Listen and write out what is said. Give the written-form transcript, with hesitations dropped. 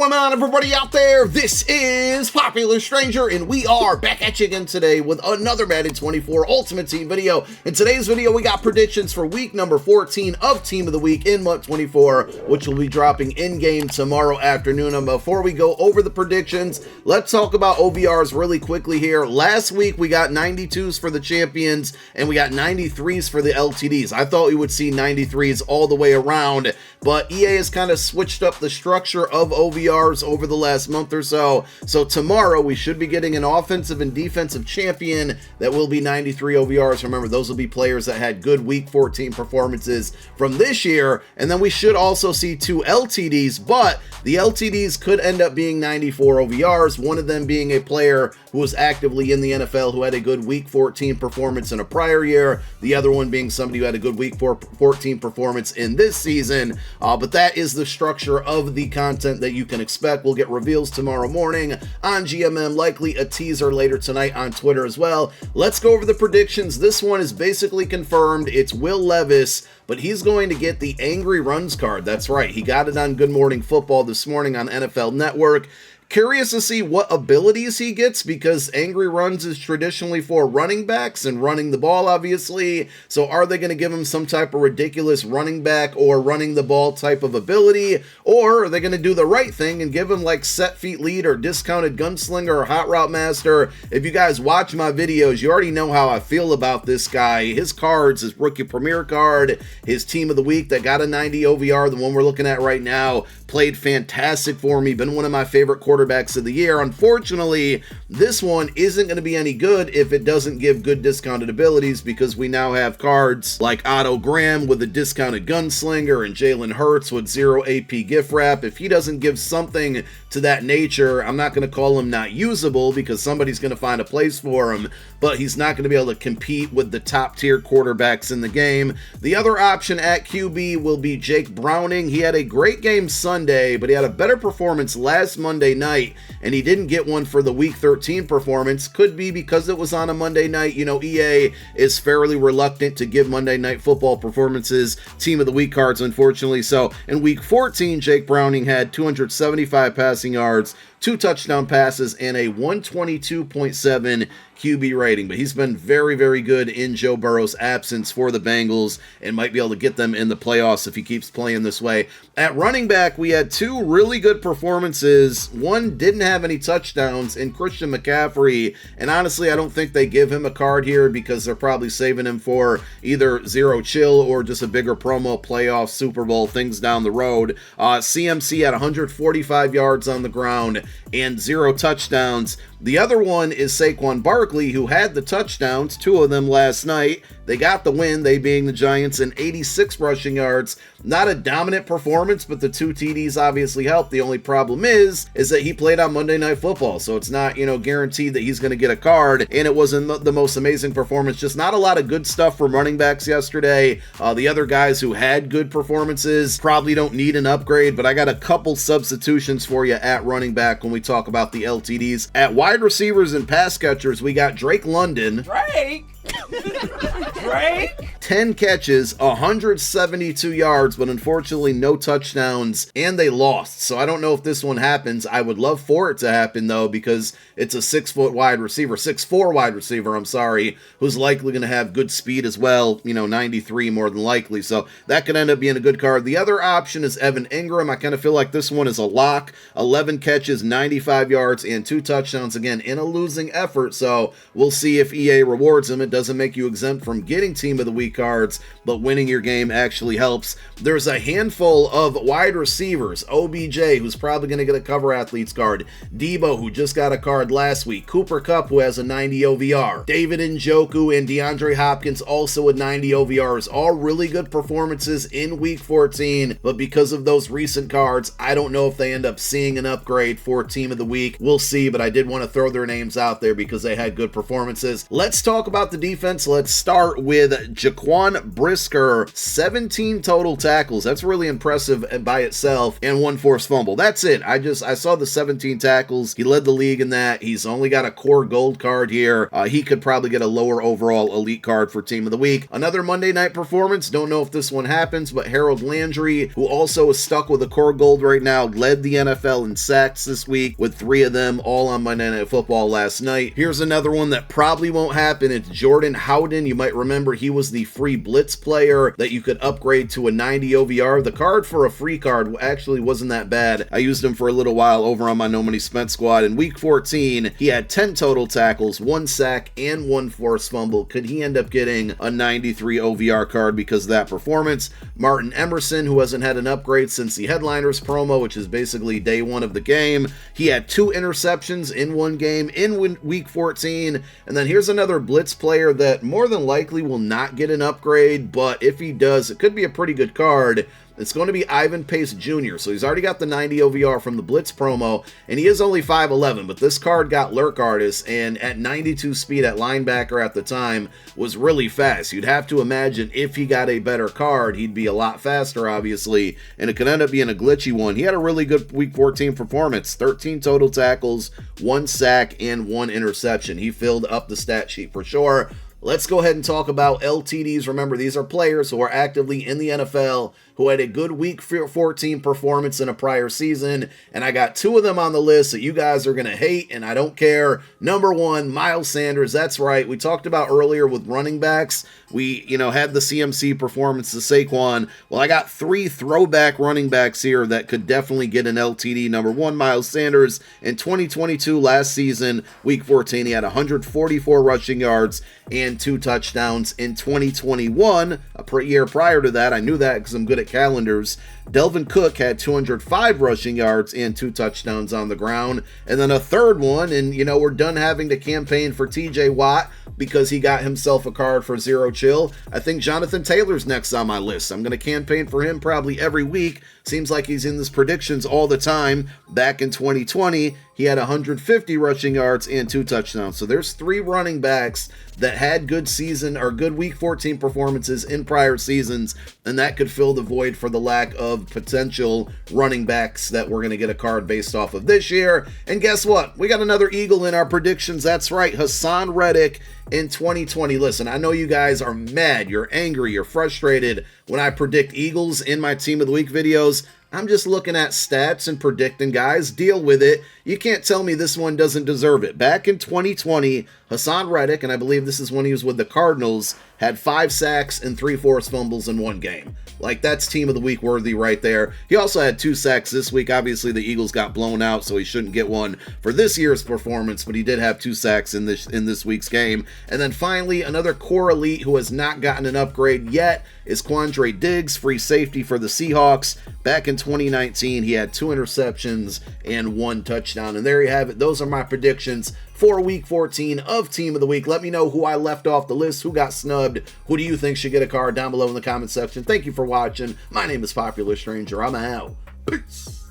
going on, everybody out there? This is Popular Stranger, and we are back at you again today with another Madden 24 Ultimate Team video. In today's video, we got predictions for week number 14 of Team of the Week in MUT 24, which will be dropping in-game tomorrow afternoon. And before we go over the predictions, let's talk about OVRs really quickly here. Last week, we got 92s for the champions, and we got 93s for the LTDs. I thought we would see 93s all the way around, but EA has kind of switched up the structure of OVRs over the last month or so. So tomorrow we should be getting an offensive and defensive champion that will be 93 OVRs. Remember, those will be players that had good week 14 performances from this year. And then we should also see 2 LTDs, but the LTDs could end up being 94 OVRs, one of them being a player who was actively in the NFL who had a good week 14 performance in a prior year, the other one being somebody who had a good week 14 performance in this season. But that is the structure of the content that you can expect. We'll get reveals tomorrow morning on GMM, likely a teaser later tonight on Twitter as well. Let's go over the predictions. This one is basically confirmed. It's Will Levis, but he's going to get the Angry Runs card. That's right. He got it on Good Morning Football this morning on NFL Network. Curious to see what abilities he gets, because Angry Runs is traditionally for running backs and running the ball, obviously. So are they going to give him some type of ridiculous running back or running the ball type of ability? Or are they going to do the right thing and give him like set feet lead or discounted gunslinger or hot route master? If you guys watch my videos, you already know how I feel about this guy. His cards, his rookie premier card, his team of the week that got a 90 OVR, the one we're looking at right now, played fantastic for me, been one of my favorite quarterbacks of the year. Unfortunately, this one isn't going to be any good if it doesn't give good discounted abilities, because we now have cards like Otto Graham with a discounted gunslinger and Jalen Hurts with 0 AP gift wrap. If he doesn't give something to that nature, I'm not going to call him not usable, because somebody's going to find a place for him, but he's not going to be able to compete with the top tier quarterbacks in the game. The other option at QB will be Jake Browning. He had a great game Sunday, but he had a better performance last Monday night, and he didn't get one for the week 13 performance. Could be because it was on a Monday night. You know, EA is fairly reluctant to give Monday Night Football performances team of the week cards, unfortunately. So in week 14, Jake Browning had 275 passing yards, 2 touchdown passes, and a 122.7 QB rating. But he's been very, very good in Joe Burrow's absence for the Bengals and might be able to get them in the playoffs if he keeps playing this way. At running back, we had 2 really good performances. One didn't have any touchdowns in Christian McCaffrey, and honestly, I don't think they give him a card here because they're probably saving him for either Zero Chill or just a bigger promo, playoff, Super Bowl, things down the road. CMC had 145 yards on the ground and 0 touchdowns. The other one is Saquon Barkley, who had the touchdowns, 2 of them last night. They got the win, they being the Giants, and 86 rushing yards. Not a dominant performance, but the 2 TDs obviously helped. The only problem is that he played on Monday Night Football, so it's not, guaranteed that he's going to get a card, and it wasn't the most amazing performance. Just not a lot of good stuff from running backs yesterday. The other guys who had good performances probably don't need an upgrade, but I got a couple substitutions for you at running back when we talk about the LTDs. At wide receivers and pass catchers, we got Drake London. Drake? 10 catches, 172 yards, but unfortunately no touchdowns, and they lost. So I don't know if this one happens. I would love for it to happen, though, because it's a 6'4" wide receiver, who's likely going to have good speed as well, 93 more than likely. So that could end up being a good card. The other option is Evan Ingram. I kind of feel like this one is a lock. 11 catches, 95 yards, and 2 touchdowns, again, in a losing effort. So we'll see if EA rewards him. It doesn't make you exempt from getting Team of the Week cards, but winning your game actually helps. There's a handful of wide receivers. OBJ, who's probably going to get a cover athletes card. Debo, who just got a card last week. Cooper Kupp, who has a 90 OVR. David Njoku and DeAndre Hopkins, also with 90 OVRs. All really good performances in week 14, but because of those recent cards, I don't know if they end up seeing an upgrade for Team of the Week. We'll see, but I did want to throw their names out there because they had good performances. Let's talk about the defense, let's start with Jaquan Brisker. 17 total tackles. That's really impressive by itself, and 1 forced fumble. That's it. I saw the 17 tackles. He led the league in that. He's only got a core gold card here. He could probably get a lower overall elite card for team of the week. Another Monday night performance. Don't know if this one happens, but Harold Landry, who also is stuck with a core gold right now, led the NFL in sacks this week with 3 of them all on Monday Night Football last night. Here's another one that probably won't happen. It's Jordan Howden. You might remember he was the free blitz player that you could upgrade to a 90 OVR. The card for a free card actually wasn't that bad. I used him for a little while over on my No Money Spent squad. In week 14, he had 10 total tackles, 1 sack, and 1 forced fumble. Could he end up getting a 93 OVR card because of that performance? Martin Emerson, who hasn't had an upgrade since the Headliners promo, which is basically day 1 of the game. He had 2 interceptions in 1 game in week 14. And then here's another blitz player that more than likely will not get an upgrade, but if he does, it could be a pretty good card. It's going to be Ivan Pace Jr. So he's already got the 90 OVR from the Blitz promo, and he is only 5'11", but this card got Lurk Artist, and at 92 speed at linebacker at the time was really fast. You'd have to imagine if he got a better card, he'd be a lot faster, obviously, and it could end up being a glitchy one. He had a really good Week 14 performance, 13 total tackles, 1 sack, and 1 interception. He filled up the stat sheet for sure. Let's go ahead and talk about LTDs. Remember, these are players who are actively in the NFL who had a good Week 14 performance in a prior season, and I got 2 of them on the list that you guys are going to hate, and I don't care. Number 1, Miles Sanders. That's right. We talked about earlier with running backs. We, had the CMC performance to Saquon. Well, I got 3 throwback running backs here that could definitely get an LTD. Number 1, Miles Sanders. In 2022, last season, Week 14, he had 144 rushing yards and 2 touchdowns. In 2021, a year prior to that, I knew that because I'm good at calendars, Delvin Cook had 205 rushing yards and 2 touchdowns on the ground. And then a third one, and we're done having to campaign for TJ Watt because he got himself a card for Zero Chill. I think Jonathan Taylor's next on my list. I'm going to campaign for him probably every week. Seems like he's in his predictions all the time. Back in 2020, he had 150 rushing yards and 2 touchdowns. So there's 3 running backs that had good season or good Week 14 performances in prior seasons, and that could fill the void for the lack of potential running backs that we're going to get a card based off of this year. And guess what? We got another Eagle in our predictions. That's right, Hassan Reddick in 2020. Listen, I know you guys are mad, you're angry, you're frustrated when I predict Eagles in my Team of the Week videos. I'm just looking at stats and predicting, guys. Deal with it. You can't tell me this one doesn't deserve it. Back in 2020, Hassan Reddick, and I believe this is when he was with the Cardinals, had 5 sacks and 3 forced fumbles in 1 game. Like, that's Team of the Week worthy right there. He also had 2 sacks this week. Obviously, the Eagles got blown out, so he shouldn't get one for this year's performance, but he did have 2 sacks in this week's game. And then finally, another core elite who has not gotten an upgrade yet is Quandre Diggs, free safety for the Seahawks. Back in 2019, he had 2 interceptions and 1 touchdown. And there you have it. Those are my predictions for Week 14 of Team of the Week. Let me know who I left off the list, who got snubbed, who do you think should get a card down below in the comment section. Thank you for watching. My name is Popular Stranger. I'm out. Peace.